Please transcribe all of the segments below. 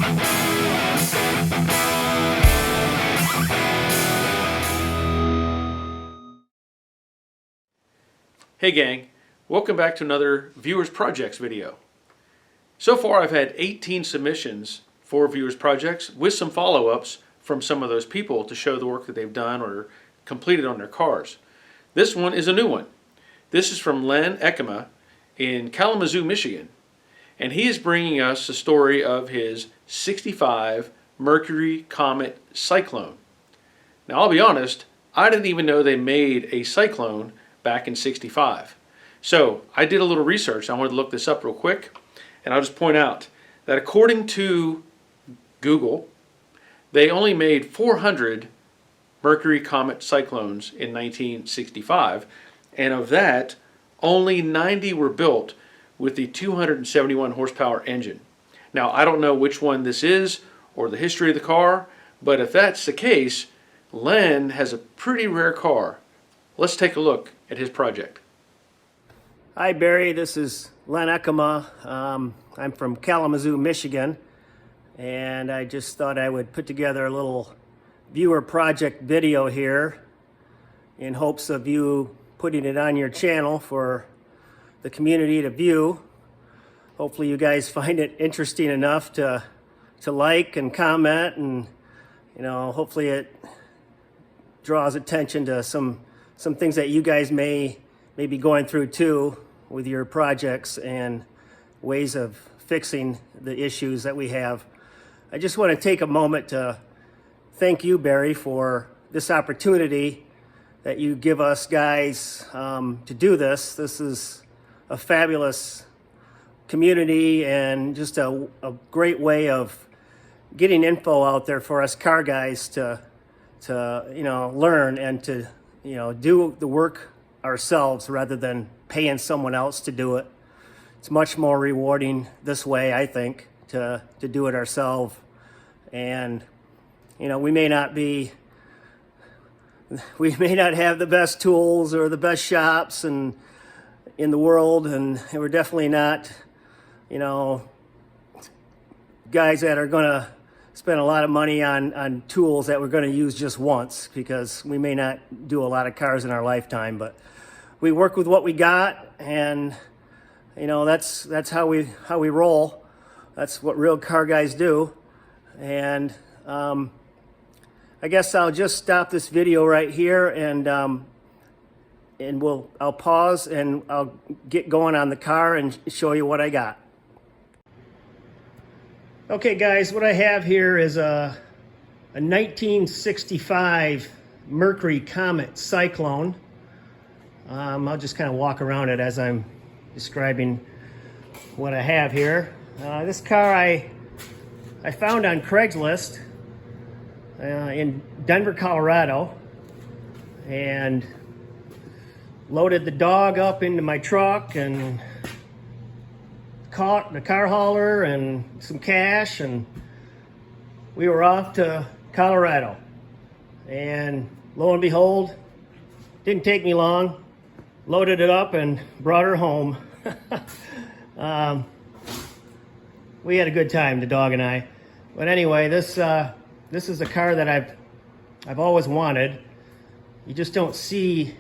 Hey gang, welcome back to another Viewers Projects video. So far I've had 18 submissions for Viewers Projects with some follow-ups from some of those people to show the work that they've done or completed on their cars. This one is a new one. This is from Len Ekema in Kalamazoo, Michigan. And he is bringing us the story of his 65 Mercury Comet Cyclone. Now I'll be honest, I didn't even know they made a Cyclone back in '65. So I did a little research. I wanted to look this up real quick, and I'll just point out that according to Google, they only made 400 Mercury Comet Cyclones in 1965, and of that, only 90 were built with the 271 horsepower engine. Now I don't know which one this is or the history of the car, but if that's the case, Len has a pretty rare car. Let's take a look at his project. Hi Barry, this is Len Ekema. I'm from Kalamazoo, Michigan, and I just thought I would put together a little viewer project video here in hopes of you putting it on your channel for the community to view. Hopefully you guys find it interesting enough to like and comment, and hopefully it draws attention to some things that you guys may be going through too with your projects and ways of fixing the issues that we have. I just want to take a moment to thank you, Barry, for this opportunity that you give us guys to do this. This is a fabulous community and just a great way of getting info out there for us car guys to learn and to do the work ourselves rather than paying someone else to do it. It's much more rewarding this way, I think, to do it ourselves. And we may not have the best tools or the best shops in the world, and we're definitely not guys that are gonna spend a lot of money on tools that we're going to use just once, because we may not do a lot of cars in our lifetime, but we work with what we got, and that's how we roll. That's what real car guys do. And I guess I'll just stop this video right here, and I'll pause and I'll get going on the car and show you what I got. Okay guys, what I have here is a 1965 Mercury Comet Cyclone. I'll just kind of walk around it as I'm describing what I have here. This car I found on Craigslist in Denver, Colorado, and loaded the dog up into my truck and caught the car hauler and some cash, and we were off to Colorado. And lo and behold, didn't take me long, loaded it up and brought her home. We had a good time, the dog and I. But anyway, this is a car that I've always wanted. You just don't see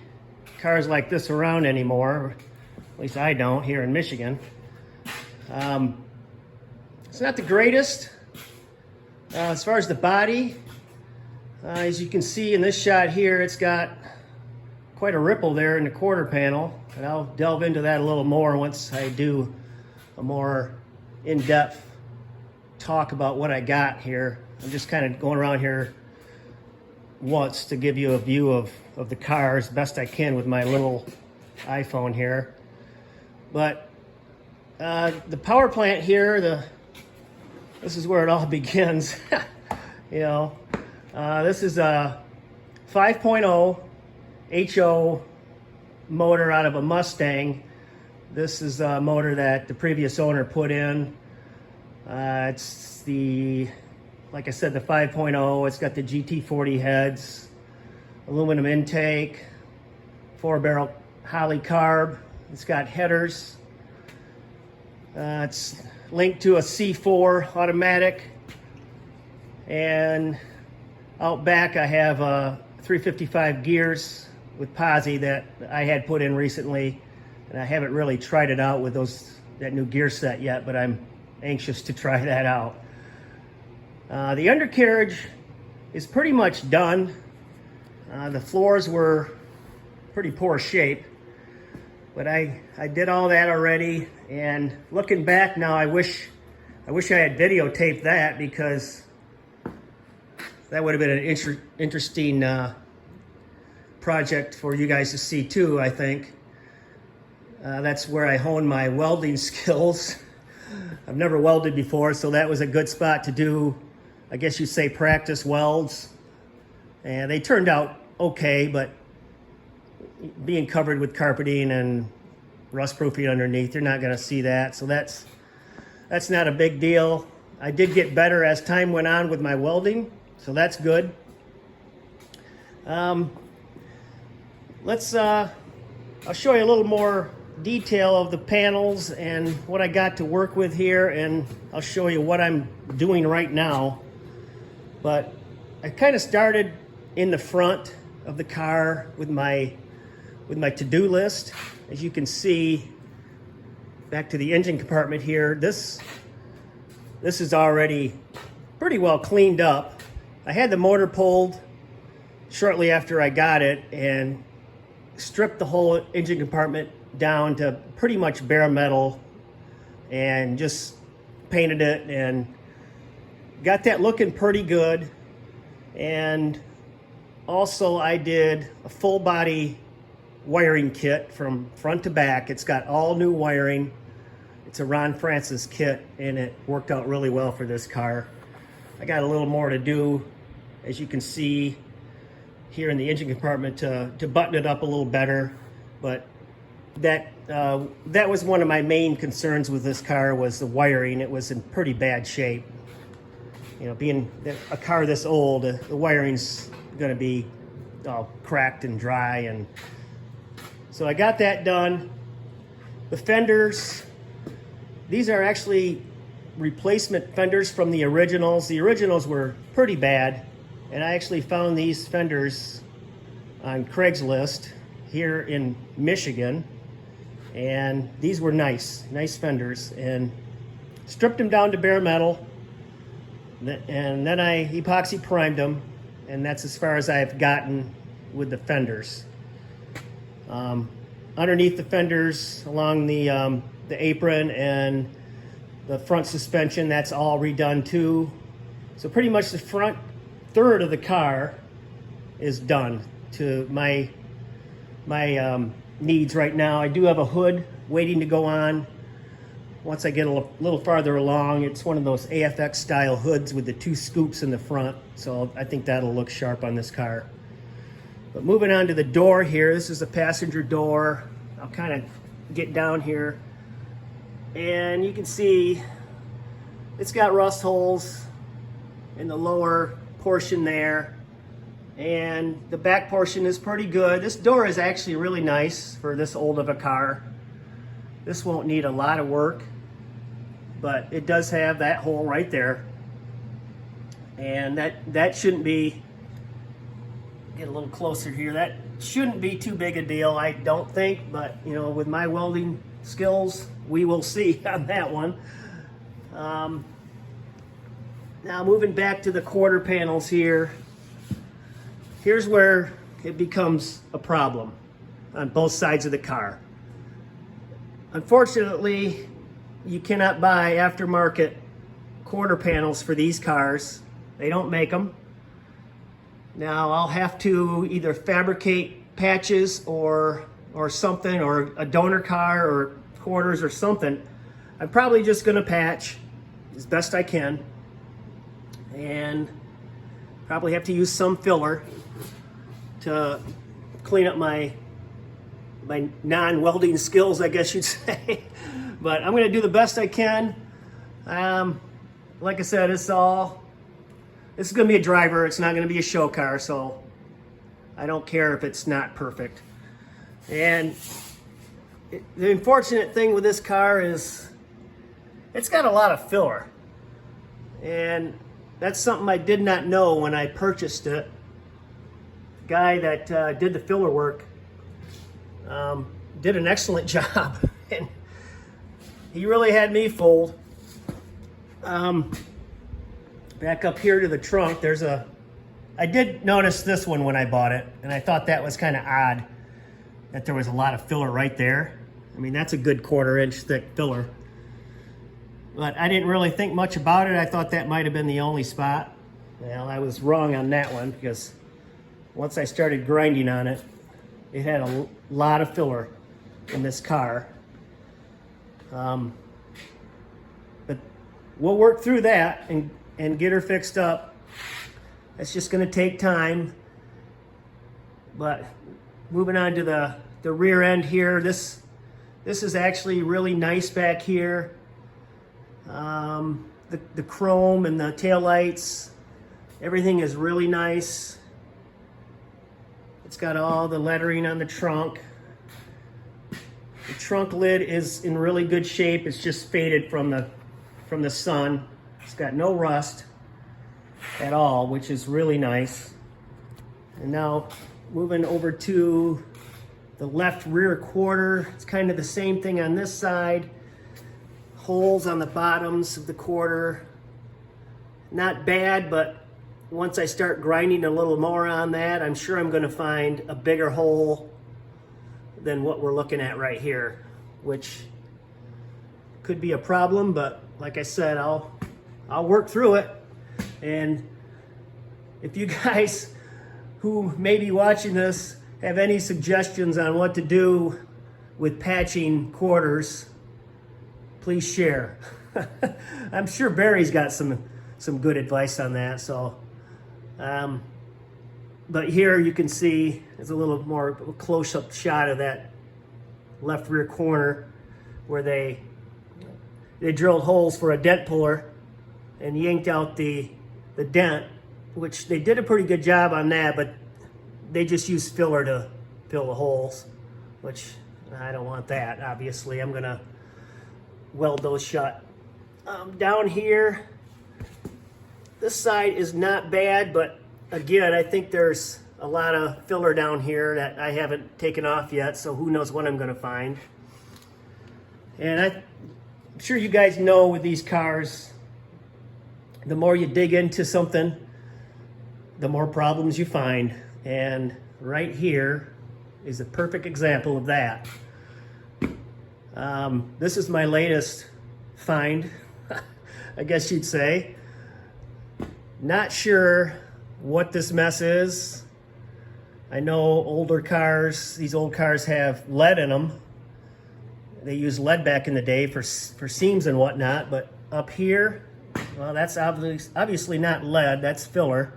cars like this around anymore. At least I don't here in Michigan. It's not the greatest as far as the body. As you can see in this shot here, it's got quite a ripple there in the quarter panel, and I'll delve into that a little more once I do a more in-depth talk about what I got here. I'm just kind of going around here once to give you a view of the car as best I can with my little iPhone here. But the power plant here, this is where it all begins. This is a 5.0 HO motor out of a Mustang. This is a motor that the previous owner put in. It's like I said, the 5.0. It's got the GT40 heads, aluminum intake, 4-barrel Holley carb. It's got headers. It's linked to a C4 automatic And out back I have 355 gears with posi that I had put in recently, and I haven't really tried it out with that new gear set yet, but I'm anxious to try that out. The undercarriage is pretty much done. The floors were pretty poor shape, but I did all that already, and looking back now, I wish I had videotaped that, because that would have been an interesting project for you guys to see too, I think. That's where I honed my welding skills. I've never welded before, so that was a good spot to do, I guess you'd say, practice welds. And they turned out okay, but being covered with carpeting and rust proofing underneath, you're not going to see that. So that's not a big deal. I did get better as time went on with my welding, so that's good. I'll show you a little more detail of the panels and what I got to work with here, and I'll show you what I'm doing right now. But I kind of started in the front of the car with my to-do list. As you can see, back to the engine compartment here, this is already pretty well cleaned up. I had the motor pulled shortly after I got it and stripped the whole engine compartment down to pretty much bare metal and just painted it and got that looking pretty good. And also I did a full body wiring kit from front to back. It's got all new wiring. It's a Ron Francis kit, and it worked out really well for this car. I got a little more to do, as you can see here in the engine compartment, to button it up a little better. But that was one of my main concerns with this car, was the wiring. It was in pretty bad shape. You know, being a car this old, the wiring's going to be all cracked and dry, and so I got that done. The fenders, these are actually replacement fenders from the originals. The originals were pretty bad, and I actually found these fenders on Craigslist here in Michigan, and these were nice fenders, and stripped them down to bare metal, and then I epoxy primed them, and that's as far as I've gotten with the fenders. Underneath the fenders, along the apron and the front suspension, that's all redone too. So pretty much the front third of the car is done to my needs right now. I do have a hood waiting to go on once I get a little farther along. It's one of those AFX style hoods with the two scoops in the front, so I think that'll look sharp on this car. But moving on to the door here, this is the passenger door. I'll kind of get down here, and you can see it's got rust holes in the lower portion there, and the back portion is pretty good. This door is actually really nice for this old of a car. This won't need a lot of work, but it does have that hole right there, and that shouldn't be, get a little closer here, that shouldn't be too big a deal, I don't think, but you know, with my welding skills, we will see on that one. Now moving back to the quarter panels here, here's where it becomes a problem on both sides of the car. Unfortunately, you cannot buy aftermarket quarter panels for these cars. They don't make them. Now I'll have to either fabricate patches or something, or a donor car or quarters or something. I'm probably just going to patch as best I can, and probably have to use some filler to clean up my non-welding skills, I guess you'd say. But I'm going to do the best I can. Like I said, this is going to be a driver. It's not going to be a show car, so I don't care if it's not perfect. And the unfortunate thing with this car is it's got a lot of filler. And that's something I did not know when I purchased it. The guy that did the filler work did an excellent job, and he really had me fooled. Back up here to the trunk, I did notice this one when I bought it, and I thought that was kind of odd that there was a lot of filler right there. I mean, that's a good 1/4 inch thick filler. But I didn't really think much about it. I thought that might have been the only spot. Well, I was wrong on that one, because once I started grinding on it, it had a lot of filler in this car. But we'll work through that and get her fixed up. It's just going to take time. But moving on to the rear end here, this is actually really nice back here. The chrome and the taillights, everything is really nice. It's got all the lettering on the trunk. The trunk lid is in really good shape. It's just faded from the sun. It's got no rust at all, which is really nice. And now moving over to the left rear 1/4, it's kind of the same thing on this side. Holes on the bottoms of the 1/4. Not bad, but once I start grinding a little more on that, I'm sure I'm going to find a bigger hole than what we're looking at right here, which could be a problem, but like I said, I'll work through it. And if you guys who may be watching this have any suggestions on what to do with patching quarters, please share. I'm sure Barry's got some good advice on that. So, but here you can see it's a little more close-up shot of that left rear corner where they drilled holes for a dent puller and yanked out the dent, which they did a pretty good job on that, but they just used filler to fill the holes, which I don't want that. Obviously, I'm gonna weld those shut. Down here, this side is not bad, but again, I think there's a lot of filler down here that I haven't taken off yet, so who knows what I'm gonna find. And I'm sure you guys know with these cars, the more you dig into something, the more problems you find. And right here is a perfect example of that. This is my latest find, I guess you'd say. Not sure what this mess is. I know older cars, these old cars have lead in them. They used lead back in the day for seams and whatnot, but up here, well, that's obviously not lead, that's filler.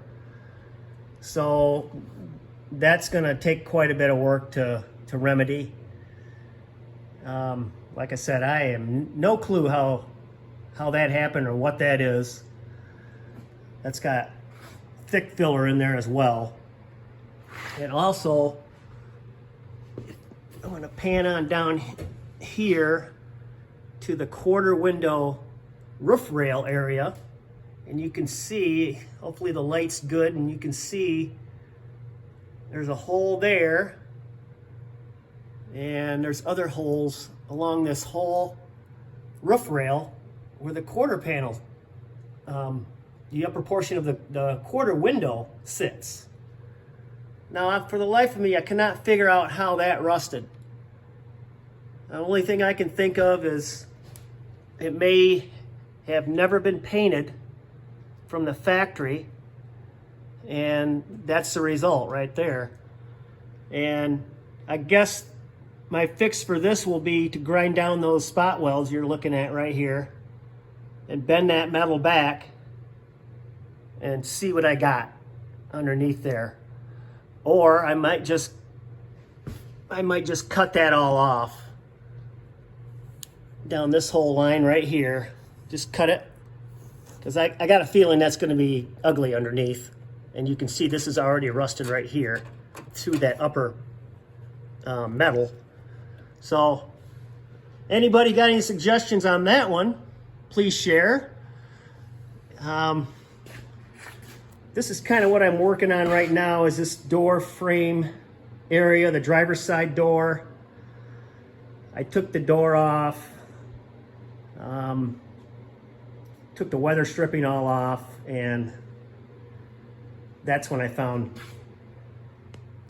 So that's gonna take quite a bit of work to remedy. Like I said, I have no clue how that happened or what that is. That's got thick filler in there as well. And also, I'm gonna pan on down here to the 1/4 window roof rail area, and you can see, hopefully the light's good, and you can see there's a hole there, and there's other holes along this whole roof rail where the 1/4 panel, the upper portion of the 1/4 window sits. Now, for the life of me, I cannot figure out how that rusted. The only thing I can think of is it may have never been painted from the factory, and that's the result right there. And I guess my fix for this will be to grind down those spot welds you're looking at right here and bend that metal back and see what I got underneath there. Or I might just cut that all off down this whole line right here. Just cut it, because I got a feeling that's going to be ugly underneath. And you can see this is already rusted right here through that upper metal. So anybody got any suggestions on that one, please share. this is kind of what I'm working on right now, is this door frame area, the driver's side door. I took the door off, took the weather stripping all off, and that's when I found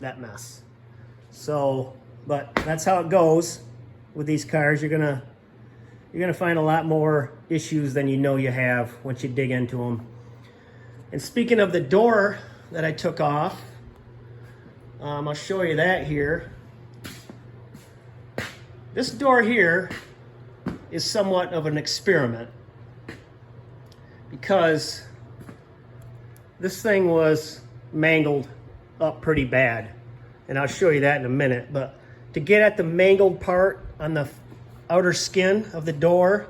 that mess. So, but that's how it goes with these cars. You're gonna find a lot more issues than you know you have once you dig into them. And speaking of the door that I took off, I'll show you that here. This door here is somewhat of an experiment because this thing was mangled up pretty bad. And I'll show you that in a minute. But to get at the mangled part on the outer skin of the door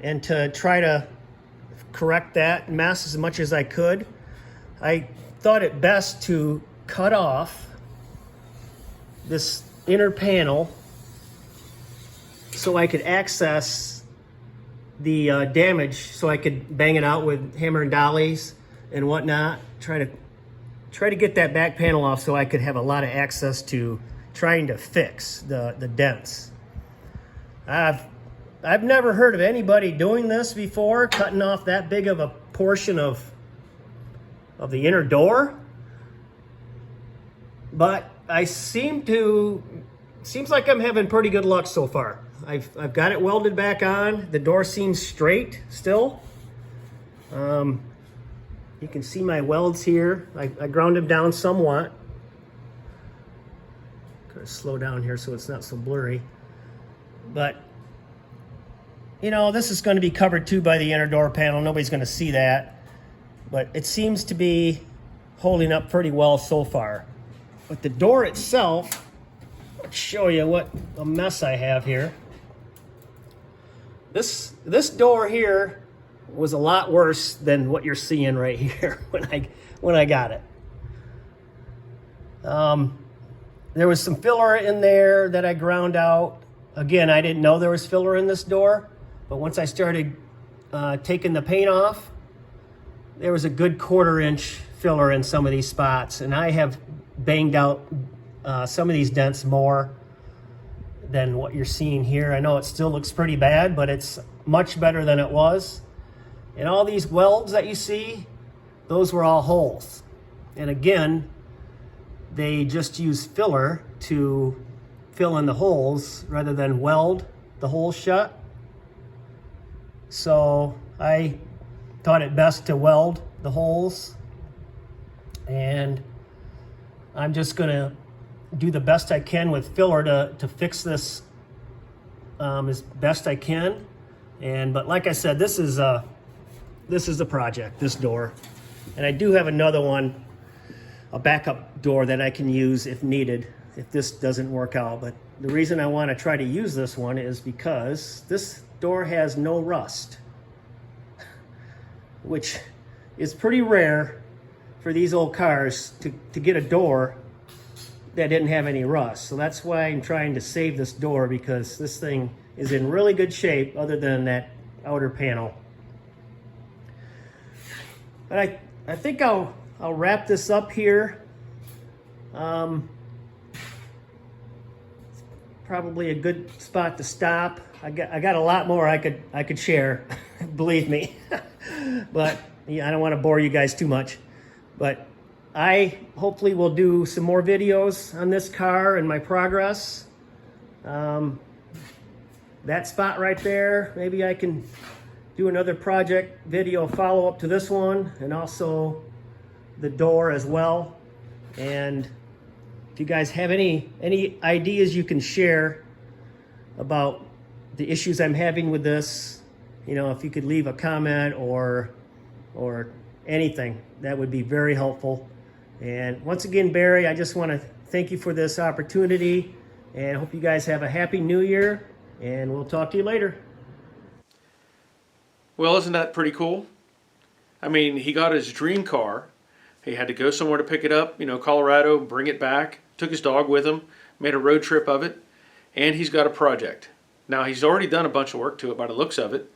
and to try to correct that mess as much as I could, I thought it best to cut off this inner panel so I could access the damage, so I could bang it out with hammer and dollies and whatnot, try to get that back panel off so I could have a lot of access to trying to fix the dents. I've never heard of anybody doing this before, cutting off that big of a portion of the inner door. But seems like I'm having pretty good luck so far. I've got it welded back on. The door seems straight still. You can see my welds here. I ground them down somewhat. Gotta slow down here so it's not so blurry. But you know, this is going to be covered too by the inner door panel. Nobody's going to see that. But it seems to be holding up pretty well so far. But the door itself, let's show you what a mess I have here. This door here was a lot worse than what you're seeing right here when I got it. There was some filler in there that I ground out. Again, I didn't know there was filler in this door. But once I started taking the paint off, there was a good 1/4 inch filler in some of these spots. And I have banged out some of these dents more than what you're seeing here. I know it still looks pretty bad, but it's much better than it was. And all these welds that you see, those were all holes. And again, they just use filler to fill in the holes rather than weld the holes shut. So I thought it best to weld the holes, and I'm just gonna do the best I can with filler to fix this as best I can. But like I said, this is a project, this door. And I do have another one, a backup door that I can use if needed, if this doesn't work out. But the reason I want to try to use this one is because this door has no rust, which is pretty rare for these old cars to get a door that didn't have any rust. So that's why I'm trying to save this door, because this thing is in really good shape other than that outer panel. But I think I'll wrap this up here. Probably a good spot to stop. I got a lot more I could share, believe me. But yeah, I don't want to bore you guys too much. But I hopefully will do some more videos on this car and my progress. That spot right there, maybe I can do another project video follow-up to this one, and also the door as well. And if you guys have any ideas you can share about the issues I'm having with this, you know, if you could leave a comment or anything, that would be very helpful. And once again, Barry, I just want to thank you for this opportunity, and I hope you guys have a happy new year, and we'll talk to you later. Well, isn't that pretty cool? I mean, he got his dream car. He had to go somewhere to pick it up, you know, Colorado, bring it back, took his dog with him, made a road trip of it, and he's got a project. Now, he's already done a bunch of work to it by the looks of it,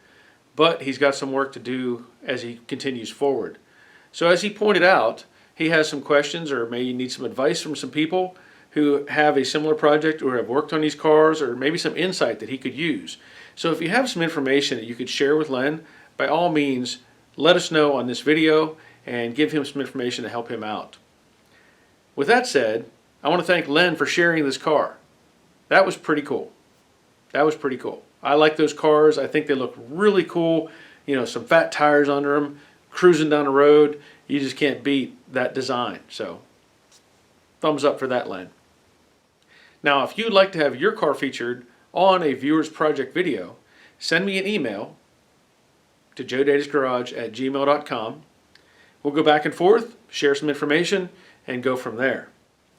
but he's got some work to do as he continues forward. So as he pointed out, he has some questions or maybe need some advice from some people who have a similar project or have worked on these cars, or maybe some insight that he could use. So if you have some information that you could share with Len, by all means, let us know on this video and give him some information to help him out. With that said, I want to thank Len for sharing this car. That was pretty cool. That was pretty cool. I like those cars. I think they look really cool. You know, some fat tires under them, cruising down the road. You just can't beat that design. So, thumbs up for that, Len. Now, if you'd like to have your car featured on a Viewers Project video, send me an email to joedatisgarage@gmail.com. We'll go back and forth, share some information, and go from there.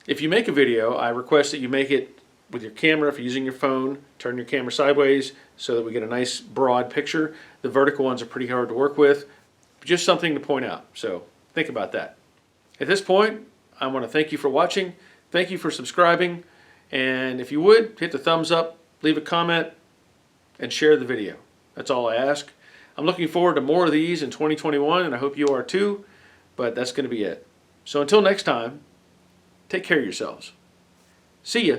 If you make a video, I request that you make it with your camera. If you're using your phone, turn your camera sideways so that we get a nice broad picture. The vertical ones are pretty hard to work with. Just something to point out, so think about that. At this point, I want to thank you for watching. Thank you for subscribing. And if you would, hit the thumbs up, leave a comment, and share the video. That's all I ask. I'm looking forward to more of these in 2021, and I hope you are too, but that's going to be it. So until next time, take care of yourselves. See ya.